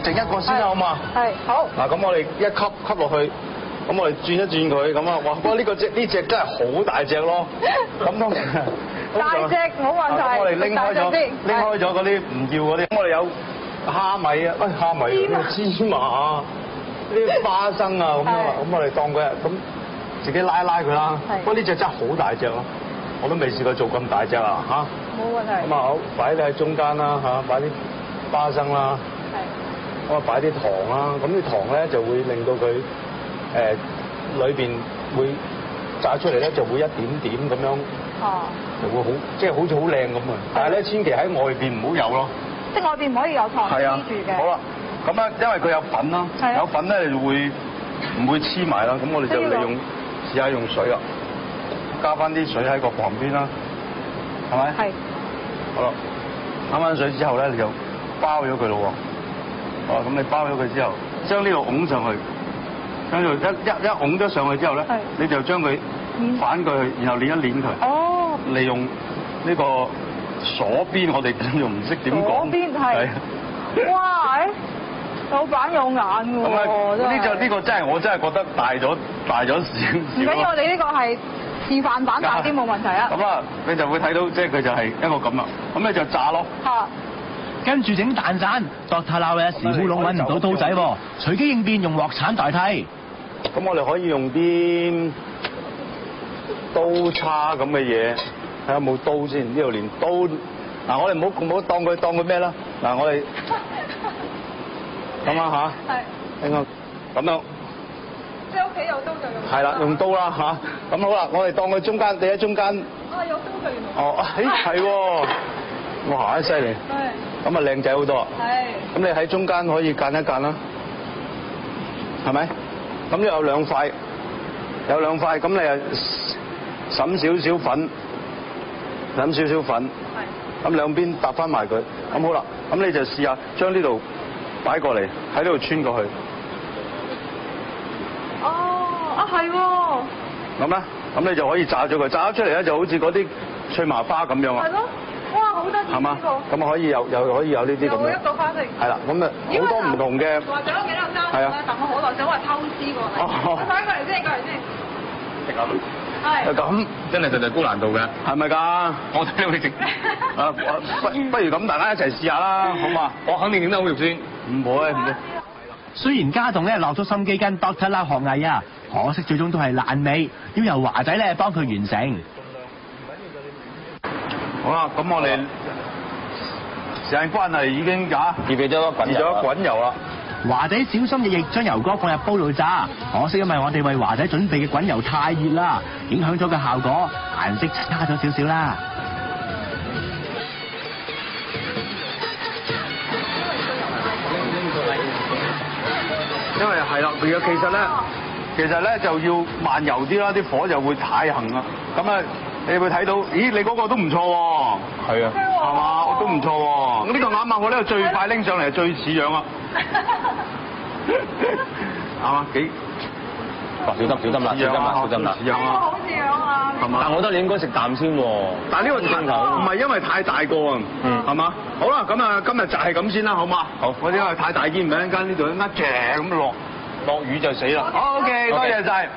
整一個先啦，好嘛？係好。嗱，咁我哋一吸落去，咁我哋轉一轉佢，咁啊，哇！不過呢隻真係好大隻咯。咁通常大隻冇問題。我哋拎開咗嗰啲唔要嗰啲，咁我哋有蝦米啊，蝦米呢個芝麻啊，呢啲花生啊咁樣，咁我哋當佢咁自己拉佢啦。不過呢隻真係好大隻咯，我都未試過做咁大隻啊嚇。冇問題。咁啊好，擺喺中間啦嚇，擺啲花生啦。係。咁啊擺啲糖啦，咁啲糖咧就會令到佢裏邊會炸出嚟咧就會一點點咁樣。哦。就會好，即係好似好靚咁啊！但係咧，千祈喺外邊唔好有咯。即係外邊唔可以有糖黐住嘅。好啦，咁啊，因為佢有粉啦，有粉咧就會唔會黐埋啦？咁我哋就利用試下用水啊，加翻啲水喺個旁邊啦，係咪？係。好啦，啱翻水之後咧，你就包咗佢咯喎。好啦，咁你包咗佢之後，將呢度拱上去，跟住一拱咗上去之後咧，你就將佢反過去，然後捏一捏佢。哦。利用呢個鎖邊，我哋仲唔識點講。鎖邊係。哇！老闆有眼喎。咁呢個真係我真係覺得大咗少少。唔緊要，我哋呢個係示範版，大啲冇問題啊。咁啊，你就會睇到，即係佢就係一個咁啦。咁你就炸咯。嚇！跟住整蛋散，Dr. Lau 嘅時烏龍揾唔到刀仔喎，隨機應變用鑊鏟代替。咁我哋可以用啲刀叉咁嘅嘢，睇下有冇刀先。呢度連刀，嗱我哋唔好當佢咩啦。嗱我哋咁啊嚇，係，應該咁樣。即係屋企有刀就用。係啦，用刀啦嚇。咁好啦，我哋當佢中間，你喺中間。啊有刀就原來。哦，係喎，哇犀利。係。咁啊靚仔好多。係。咁你喺中間可以間一間啦，係咪？咁有兩塊，咁你啊揼少少粉，咁兩邊搭翻埋佢，咁好啦，咁你就試下將呢度擺過嚟，喺呢度穿過去。哦，啊係喎。咁咧，咁你就可以炸咗佢，炸咗出嚟咧就好似嗰啲脆麻花咁樣啊。係咯，哇好得意呢個。咁啊可以又可以有呢啲咁樣。又一個花式。係啦，咁啊好多唔同嘅。話咗幾多膠咧？等我好耐，想話偷師過嚟。我快過嚟先，食下。係咁，真係實在高難度嘅，係咪㗎？我睇你整，不如咁大家一齊試下啦，好嘛？我肯定整得好肉酸，唔會。雖然家棟咧落咗心機跟 Dr. Lau 學藝啊，可惜最終都係爛尾，要由華仔咧幫佢完成。好啦，咁我哋時間關係已經預備咗滾油啦。華仔小心翼翼將油缸放入煲度炸，可惜因為我哋為華仔準備嘅滾油太熱啦，影響咗個效果，顏色差咗少少啦。因為係啦，其實咧就要慢油啲啦，啲火就會太行啦。咁啊，你會睇到，咦？你嗰個都唔錯喎。係啊。係嘛？都唔錯喎。咁呢個啱啱我呢個最快拎上嚟，最似樣啊。啱啊，幾？小心啦！似樣啊！好似樣啊！係嘛？但我覺得你應該食啖先喎。但係呢個鏡頭唔係因為太大個啊，係嘛？好啦，咁啊，今日就係咁先啦，好嘛？好。我因為太大件，唔係一陣間呢度一間咁落雨就死啦。OK，多謝晒。